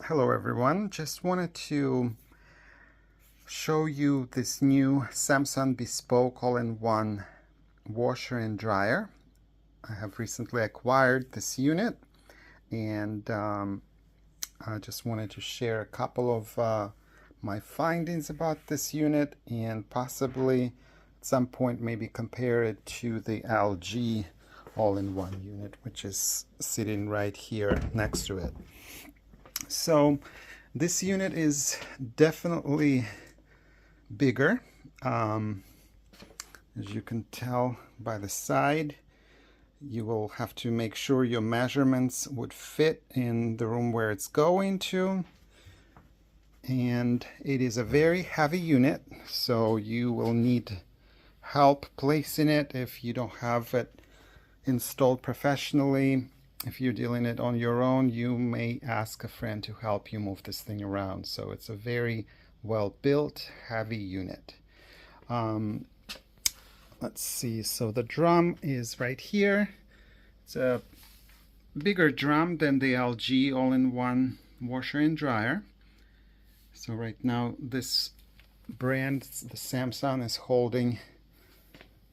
Hello everyone, just wanted to show you this new Samsung Bespoke all-in-one washer and dryer. I have recently acquired this unit and I just wanted to share a couple of my findings about this unit and possibly at some point maybe compare it to the LG all-in-one unit, which is sitting right here next to it. So this unit is definitely bigger. As you can tell by the side, you will have to make sure your measurements would fit in the room where it's going to. And it is a very heavy unit, so you will need help placing it if you don't have it installed professionally. If you're dealing it on your own, you may ask a friend to help you move this thing around. So it's a very well built, heavy unit. Let's see, so the drum is right here. It's a bigger drum than the LG all-in-one washer and dryer. So right now this brand, the Samsung, is holding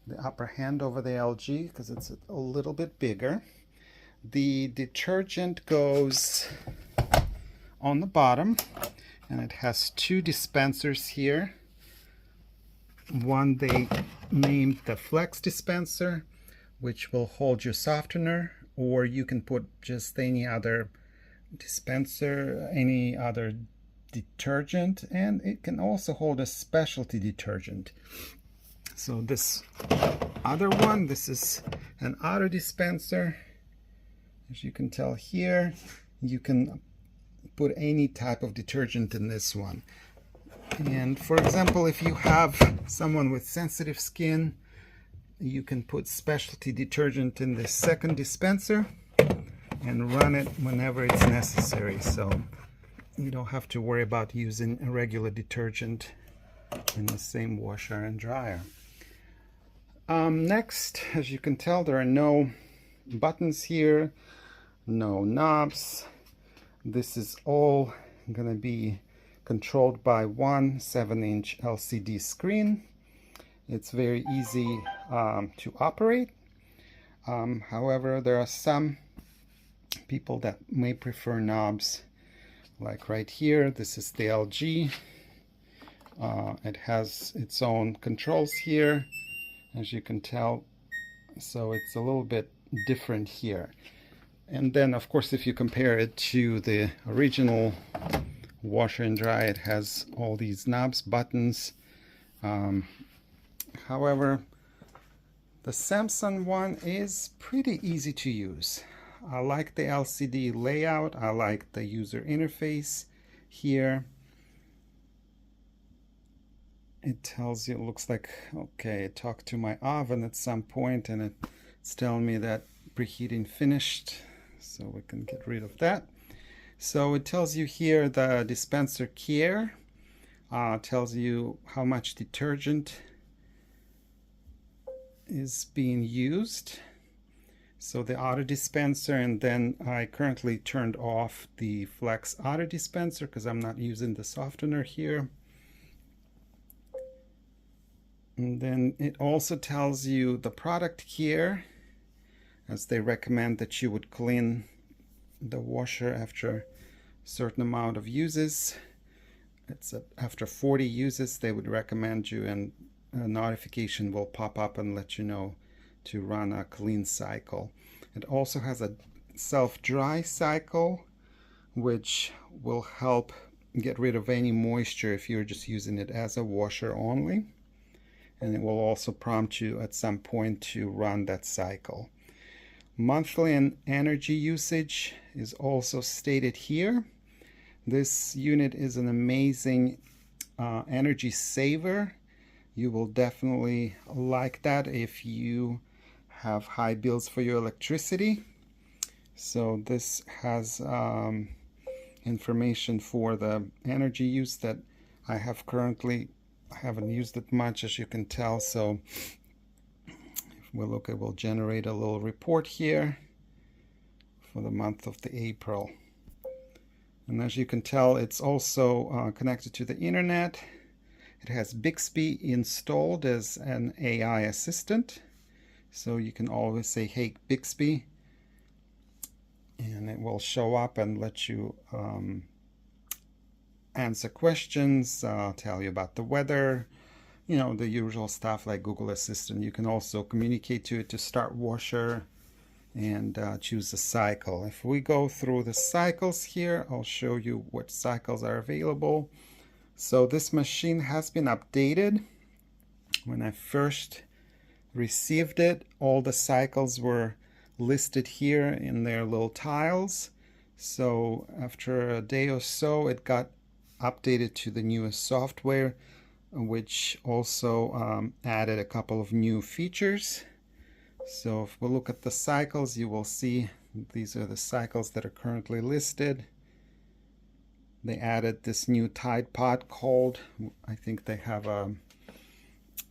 the upper hand over the LG because it's a little bit bigger. The detergent goes on the bottom and it has two dispensers here. One they named the Flex dispenser, which will hold your softener, or you can put just any other dispenser, any other detergent, and it can also hold a specialty detergent. So this other one, this is an auto dispenser. As you can tell here, you can put any type of detergent in this one. And for example, if you have someone with sensitive skin, you can put specialty detergent in the second dispenser and run it whenever it's necessary. So you don't have to worry about using a regular detergent in the same washer and dryer. Next, as you can tell, there are no buttons here. No knobs. This is all going to be controlled by one 7-inch LCD screen. It's very easy to operate. However, there are some people that may prefer knobs, like right here. This is the LG. It has its own controls here, as you can tell, so it's a little bit different here. And then, of course, if you compare it to the original washer and dryer, it has all these knobs, buttons. However, the Samsung one is pretty easy to use. I like the LCD layout. I like the user interface here. It tells you, it looks like, okay, it talked to my oven at some point and it's telling me that preheating finished. So we can get rid of that. So it tells you here the dispenser care, tells you how much detergent is being used. So the auto dispenser, and then I currently turned off the Flex auto dispenser because I'm not using the softener here. And then it also tells you the product care, as they recommend that you would clean the washer after a certain amount of uses. It's after 40 uses they would recommend you, and a notification will pop up and let you know to run a clean cycle. It also has a self-dry cycle, which will help get rid of any moisture if you're just using it as a washer only. And it will also prompt you at some point to run that cycle. Monthly and energy usage is also stated here. This unit is an amazing energy saver. You will definitely like that if you have high bills for your electricity. So this has information for the energy use that I have currently. I haven't used it much, as you can tell. So if we look, it will generate a little report here for the month of April. And as you can tell, it's also connected to the internet. It has Bixby installed as an AI assistant. So you can always say, hey, Bixby, and it will show up and let you answer questions, tell you about the weather, you know, the usual stuff like Google Assistant. You can also communicate to it to start washer and choose a cycle. If we go through the cycles here, I'll show you what cycles are available. So this machine has been updated. When I first received it, all the cycles were listed here in their little tiles. So after a day or so, it got updated to the newest software, which also added a couple of new features. So if we look at the cycles, you will see these are the cycles that are currently listed. They added this new Tide Pod called, I think they have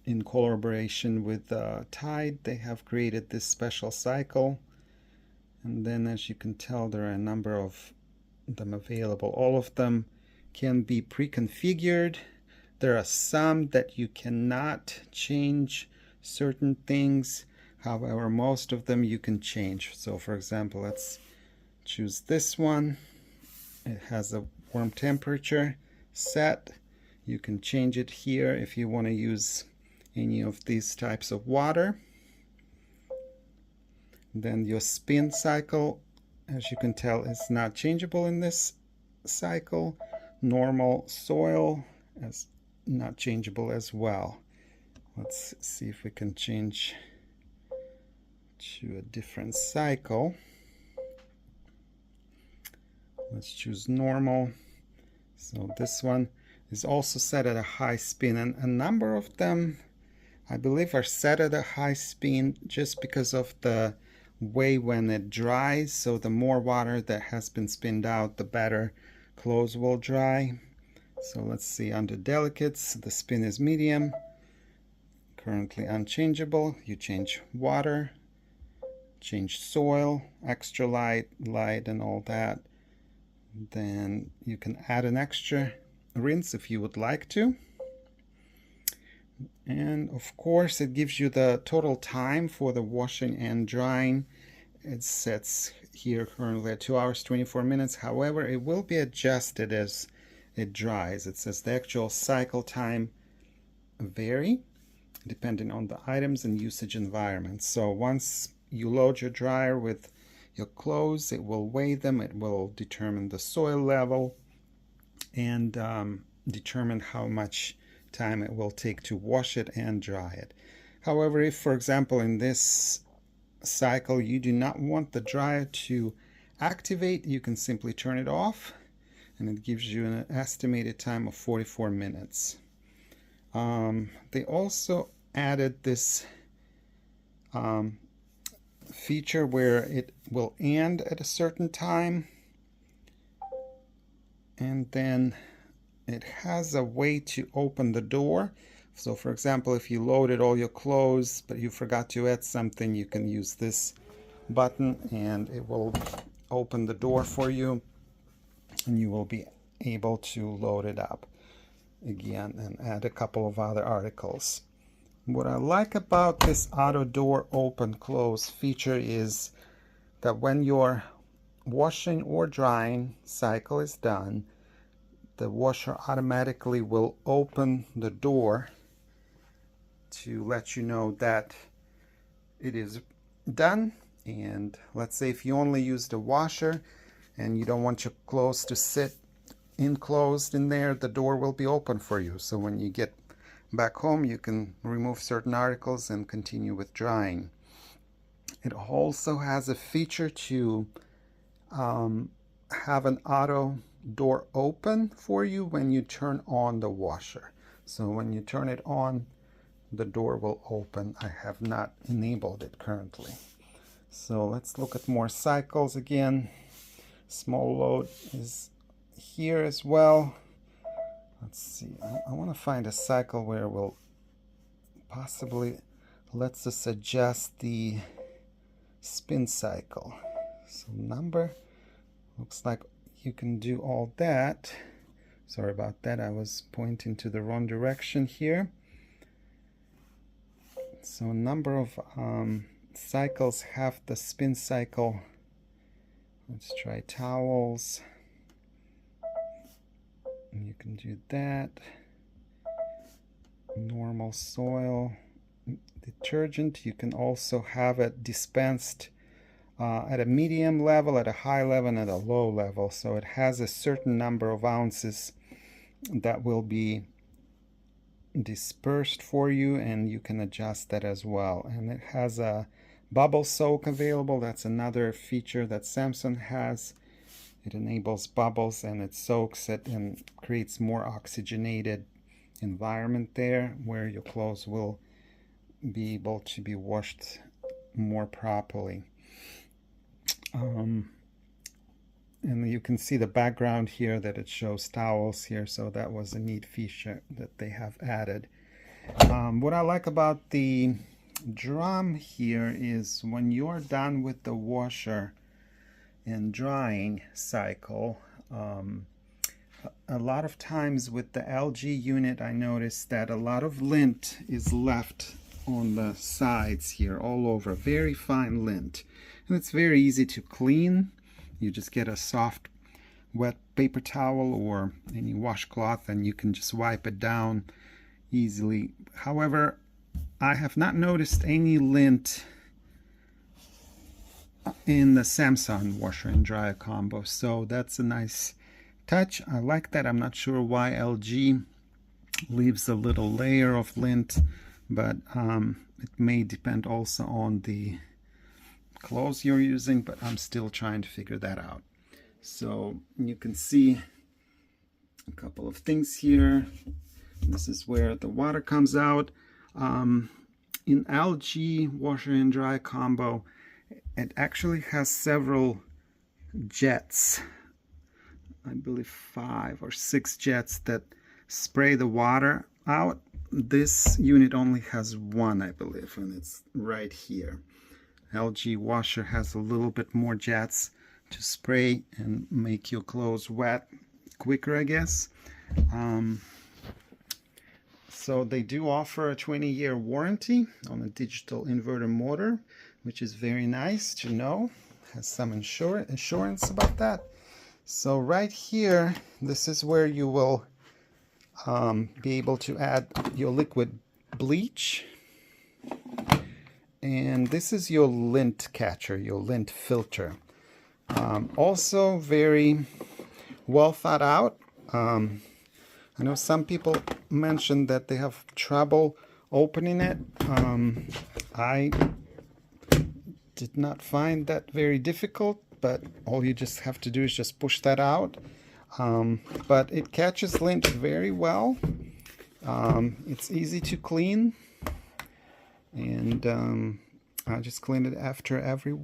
in collaboration with Tide, they have created this special cycle. And then as you can tell, there are a number of them available. All of them can be pre-configured. There are some that you cannot change certain things. However, most of them you can change. So for example, let's choose this one. It has a warm temperature set. You can change it here if you want to use any of these types of water. Then your spin cycle, as you can tell, is not changeable in this cycle. Normal soil is not changeable as well. Let's see if we can change to a different cycle. Let's choose normal. So this one is also set at a high spin, and a number of them I believe are set at a high spin just because of the way when it dries. So the more water that has been spinned out, the better clothes will dry. So let's see, under delicates, the spin is medium, currently unchangeable. You change water, change soil, extra light, light, and all that. Then you can add an extra rinse if you would like to. And of course, it gives you the total time for the washing and drying. It sets here currently at 2 hours 24 minutes. However, it will be adjusted as it dries. It says the actual cycle time vary depending on the items and usage environment. So once you load your dryer with your clothes, it will weigh them, it will determine the soil level, and determine how much time it will take to wash it and dry it. However, if for example in this cycle you do not want the dryer to activate, you can simply turn it off and it gives you an estimated time of 44 minutes. They also added this feature where it will end at a certain time, and then it has a way to open the door. So for example, if you loaded all your clothes but you forgot to add something, you can use this button and it will open the door for you, and you will be able to load it up again and add a couple of other articles. What I like about this auto door open close feature is that when your washing or drying cycle is done, the washer automatically will open the door to let you know that it is done. And let's say if you only use the washer and you don't want your clothes to sit enclosed in there, the door will be open for you. So when you get back home, you can remove certain articles and continue with drying. It also has a feature to have an auto door open for you when you turn on the washer. So when you turn it on, the door will open. I have not enabled it currently. So let's look at more cycles again. Small load is here as well. Let's see, I want to find a cycle where we'll possibly lets us adjust the spin cycle. So number looks like, you can do all that. Sorry about that, I was pointing to the wrong direction here. So a number of cycles have the spin cycle. Let's try towels. And you can do that. Normal soil detergent, you can also have it dispensed at a medium level, at a high level, and at a low level. So it has a certain number of ounces that will be dispersed for you, and you can adjust that as well. And it has a bubble soak available. That's another feature that Samsung has. It enables bubbles and it soaks it and creates more oxygenated environment there where your clothes will be able to be washed more properly. And you can see the background here that it shows towels here, so that was a neat feature that they have added. What I like about the drum here is when you're done with the washer and drying cycle, a lot of times with the LG unit I noticed that a lot of lint is left on the sides here all over, very fine lint, and it's very easy to clean. You just get a soft wet paper towel or any washcloth and you can just wipe it down easily. However, I have not noticed any lint in the Samsung washer and dryer combo, so that's a nice touch. I like that. I'm not sure why LG leaves a little layer of lint, but it may depend also on the clothes you're using, but I'm still trying to figure that out. So you can see a couple of things here. This is where the water comes out. In LG washer and dry combo, it actually has several jets. I believe 5 or 6 jets that spray the water out. This unit only has one, I believe, and it's right here. LG washer has a little bit more jets to spray and make your clothes wet quicker, I guess. So they do offer a 20-year warranty on a digital inverter motor, which is very nice to know. Has some insurance about that. So right here, this is where you will be able to add your liquid bleach. And this is your lint catcher, your lint filter. Also very well thought out. I know some people mentioned that they have trouble opening it. I did not find that very difficult, but all you just have to do is just push that out. But it catches lint very well. It's easy to clean, and I just clean it after every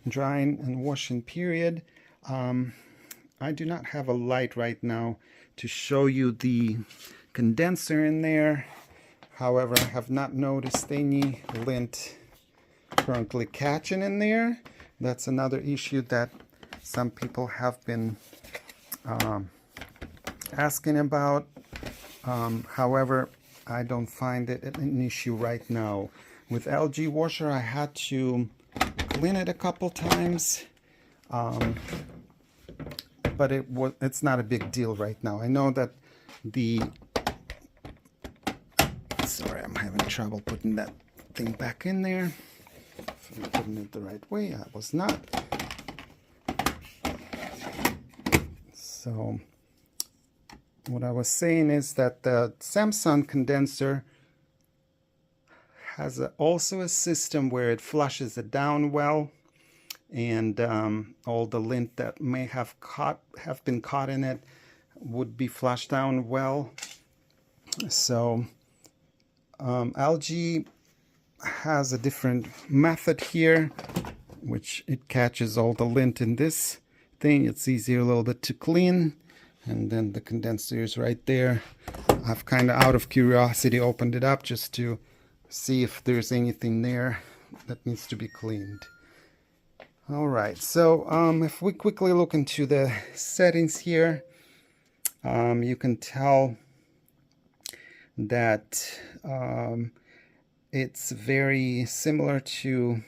drying and washing period. I do not have a light right now to show you the condenser in there. However, I have not noticed any lint currently catching in there. That's another issue that some people have been asking about. However, I don't find it an issue right now. With LG washer, I had to clean it a couple times, but it's not a big deal right now. I know that sorry, I'm having trouble putting that thing back in there. If I'm putting it the right way, I was not. So what I was saying is that the Samsung condenser has also a system where it flushes it down well, and all the lint that may have been caught in it would be flushed down well. So LG has a different method here, which it catches all the lint in this thing. It's easier a little bit to clean, and then the condenser is right there. I've kind of out of curiosity opened it up just to see if there's anything there that needs to be cleaned. All right, so if we quickly look into the settings here, you can tell that it's very similar to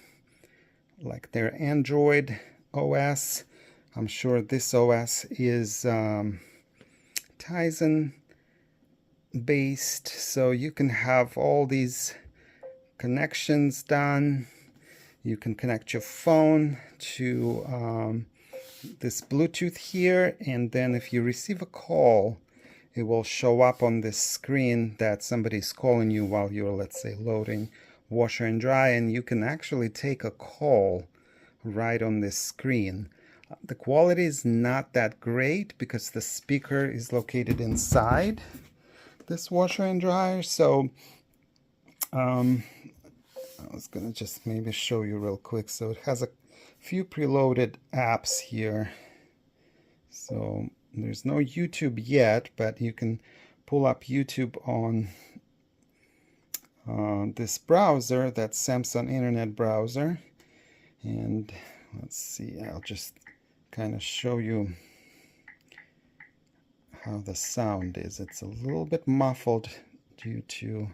like their Android OS. I'm sure this OS is Tizen based, so you can have all these connections done. You can connect your phone to this Bluetooth here, and then if you receive a call, it will show up on this screen that somebody's calling you while you're, let's say, loading washer and dry, and you can actually take a call right on this screen. The quality is not that great because the speaker is located inside this washer and dryer, so I was gonna just maybe show you real quick. So it has a few preloaded apps here. So there's no YouTube yet, but you can pull up YouTube on this browser, that's Samsung Internet browser. And let's see, I'll just kind of show you how the sound is. It's a little bit muffled due to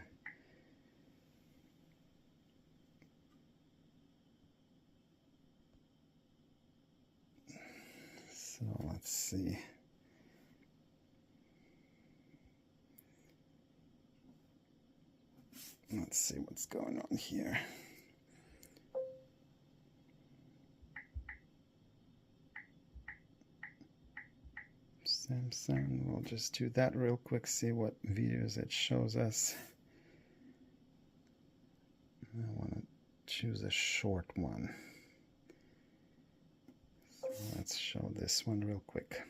so let's see. Let's see what's going on here. Samsung, we'll just do that real quick, see what videos it shows us. I want to choose a short one. So let's show this one real quick.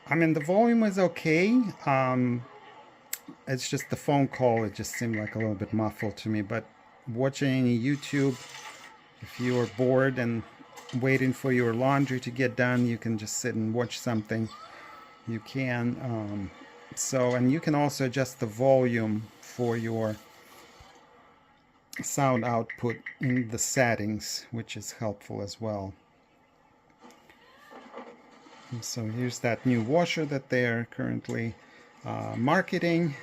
I mean, the volume is okay. It's just the phone call, it just seemed like a little bit muffled to me. But watching YouTube, if you are bored and waiting for your laundry to get done, you can just sit and watch something. You can. And you can also adjust the volume for your sound output in the settings, which is helpful as well. So here's that new washer that they're currently marketing.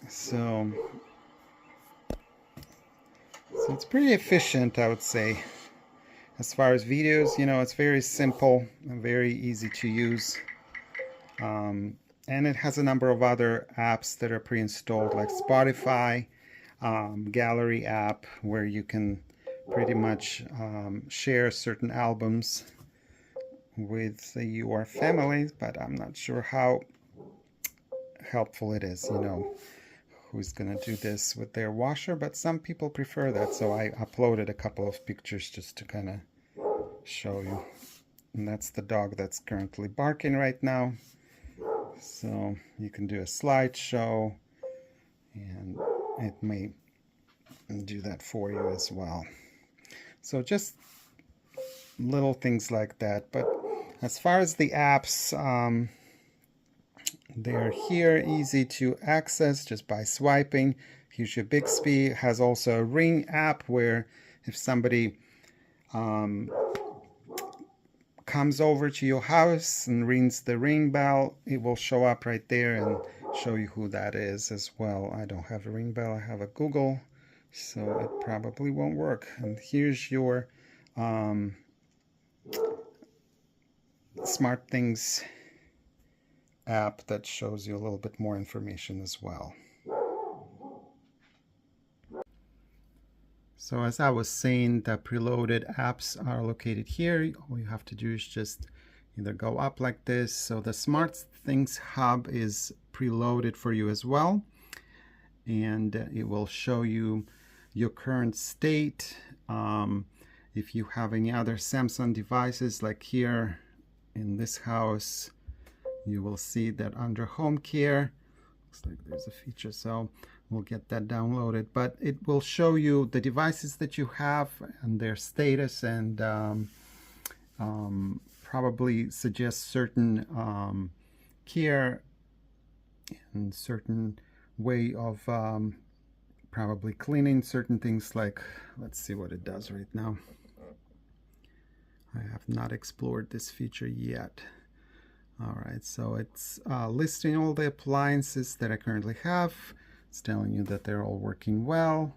So it's pretty efficient, I would say. As far as videos, it's very simple and very easy to use. And it has a number of other apps that are pre-installed, like Spotify, Gallery app, where you can pretty much share certain albums with your family, but I'm not sure how helpful it is, who's gonna do this with their washer, but some people prefer that, so I uploaded a couple of pictures just to kind of show you. And that's the dog that's currently barking right now. So you can do a slideshow, and it may do that for you as well. So just little things like that. But as far as the apps, they're here, easy to access just by swiping. Here's your Bixby. It has also a Ring app where if somebody comes over to your house and rings the Ring bell, it will show up right there and show you who that is as well. I don't have a Ring bell, I have a Google, so it probably won't work. And here's your SmartThings app that shows you a little bit more information as well. So as I was saying, the preloaded apps are located here. All you have to do is just either go up like this. So the SmartThings hub is preloaded for you as well, and it will show you your current state. If you have any other Samsung devices, like here in this house, you will see that under home care, looks like there's a feature. So we'll get that downloaded, but it will show you the devices that you have and their status, and probably suggest certain care and certain way of probably cleaning certain things. Like, let's see what it does right now. I have not explored this feature yet. Alright, so it's listing all the appliances that I currently have. It's telling you that they're all working well,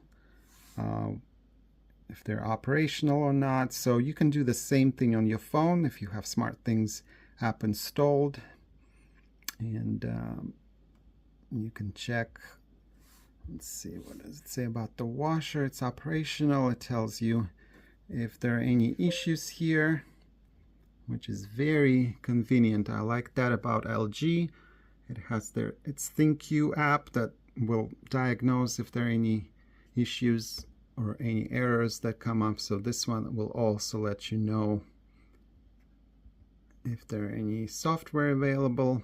if they're operational or not. So you can do the same thing on your phone if you have SmartThings app installed, and you can check. Let's see, what does it say about the washer? It's operational. It tells you if there are any issues here, which is very convenient. I like that about LG. It has its ThinQ app that will diagnose if there are any issues or any errors that come up. So this one will also let you know if there are any software available.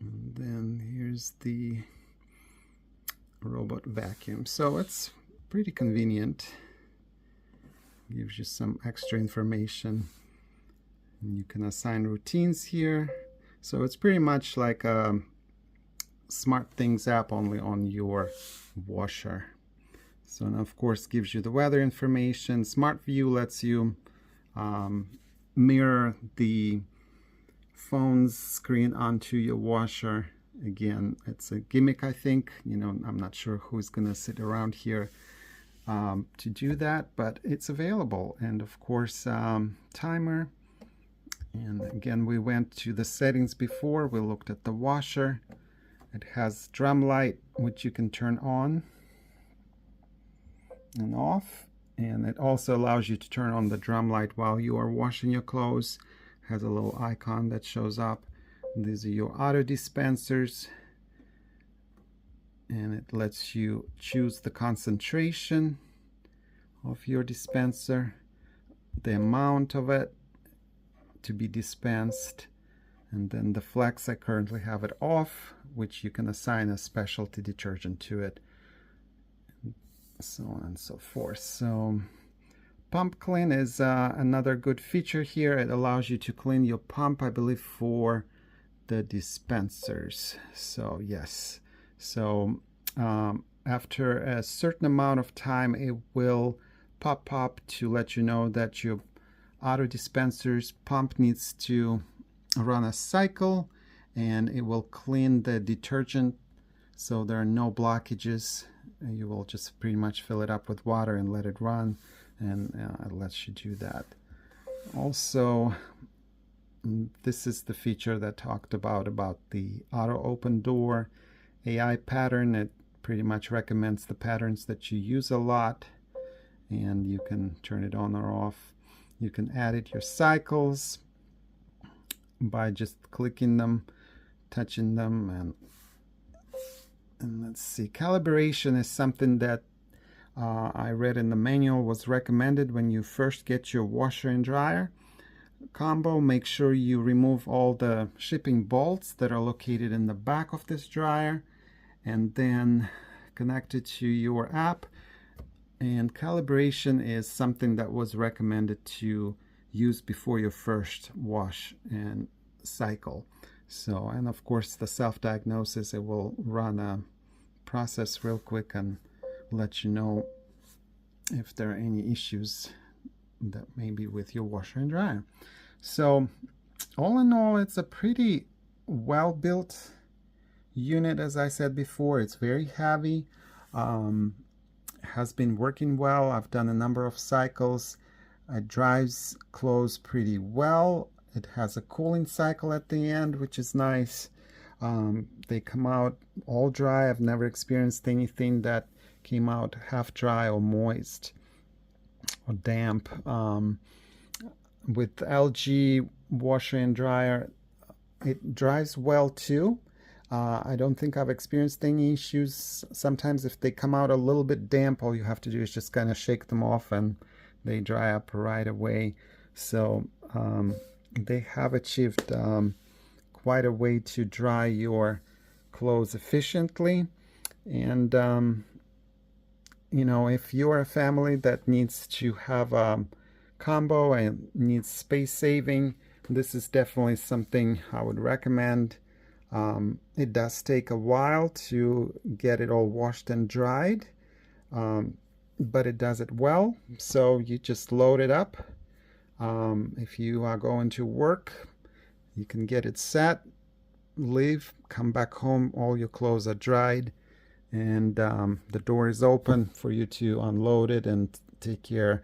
And then here's the robot vacuum. So it's pretty convenient. Gives you some extra information. And you can assign routines here. So it's pretty much like a SmartThings app, only on your washer. So, and of course gives you the weather information. Smart View lets you mirror the phone's screen onto your washer. Again, it's a gimmick, I think. You know, I'm not sure who's gonna sit around here to do that, but it's available. And of course, timer. And again, we went to the settings before. We looked at the washer. It has drum light, which you can turn on and off. And it also allows you to turn on the drum light while you are washing your clothes. It has a little icon that shows up. These are your auto dispensers. And it lets you choose the concentration of your dispenser, the amount of it to be dispensed, and then the flex. I currently have it off, which you can assign a specialty detergent to it, so on and so forth. So pump clean is another good feature here. It allows you to clean your pump, I believe, for the dispensers. So yes, so after a certain amount of time, it will pop up to let you know that your auto dispenser's pump needs to run a cycle, and it will clean the detergent so there are no blockages. You will just pretty much fill it up with water and let it run, and it lets you do that. Also, this is the feature that talked about the auto open door AI pattern. It pretty much recommends the patterns that you use a lot, and you can turn it on or off. You can edit your cycles by just clicking them, touching them, and let's see. Calibration is something that I read in the manual was recommended when you first get your washer and dryer combo. Make sure you remove all the shipping bolts that are located in the back of this dryer, and then connect it to your app. And calibration is something that was recommended to use before your first wash and cycle. So, and of course the self-diagnosis, it will run a process real quick and let you know if there are any issues that may be with your washer and dryer. So all in all, it's a pretty well built unit. As I said before, it's very heavy. Has been working well. I've done a number of cycles. It dries clothes pretty well. It has a cooling cycle at the end, which is nice. They come out all dry. I've never experienced anything that came out half dry or moist or damp. With LG washer and dryer, it dries well too. I don't think I've experienced any issues. Sometimes if they come out a little bit damp, all you have to do is just kind of shake them off and they dry up right away. So they have achieved quite a way to dry your clothes efficiently. And you know, if you're a family that needs to have a combo and needs space saving, this is definitely something I would recommend. It does take a while to get it all washed and dried, but it does it well. So you just load it up. If you are going to work, you can get it set, leave, come back home, all your clothes are dried, and the door is open for you to unload it and take care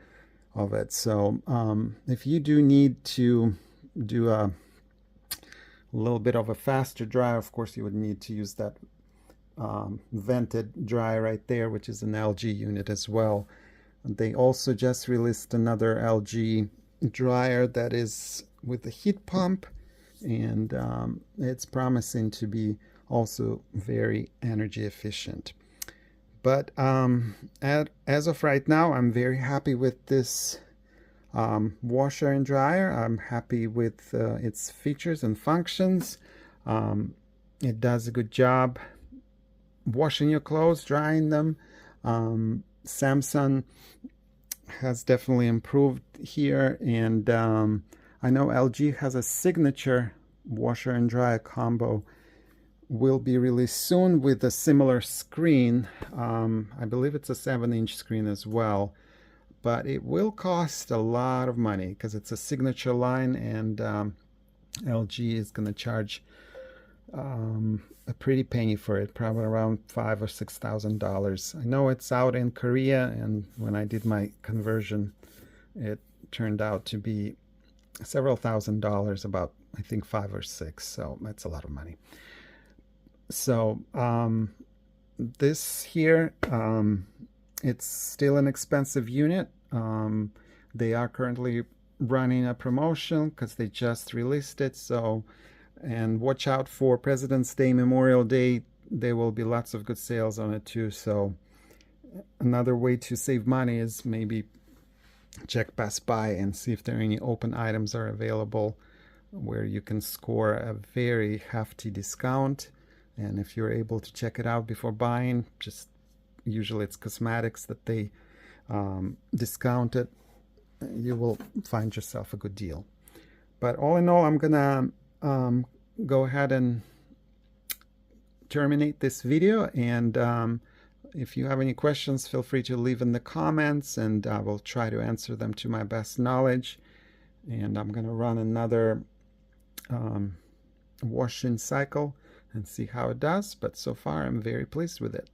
of it. So if you do need to do a little bit of a faster dry, of course you would need to use that vented dry right there, which is an LG unit as well. They also just released another LG dryer that is with a heat pump, and it's promising to be also very energy efficient. But as of right now, I'm very happy with this washer and dryer. I'm happy with its features and functions. It does a good job washing your clothes, drying them. Samsung has definitely improved here, and I know LG has a signature washer and dryer combo, will be released soon with a similar screen. I believe it's a 7-inch screen as well, but it will cost a lot of money because it's a signature line, and LG is going to charge a pretty penny for it, probably around $5,000 or $6,000. I know it's out in Korea, and when I did my conversion, it turned out to be several $1,000s, about I think 5 or 6. So that's a lot of money. So this here, it's still an expensive unit. They are currently running a promotion because they just released it. So, and watch out for President's Day, Memorial Day. There will be lots of good sales on it too. So another way to save money is maybe check Best Buy and see if there are any open items are available where you can score a very hefty discount. And if you're able to check it out before buying, just usually it's cosmetics that they discount it, you will find yourself a good deal. But all in all, I'm gonna go ahead and terminate this video, and if you have any questions, feel free to leave in the comments, and I will try to answer them to my best knowledge. And I'm gonna run another washing cycle and see how it does, but so far I'm very pleased with it.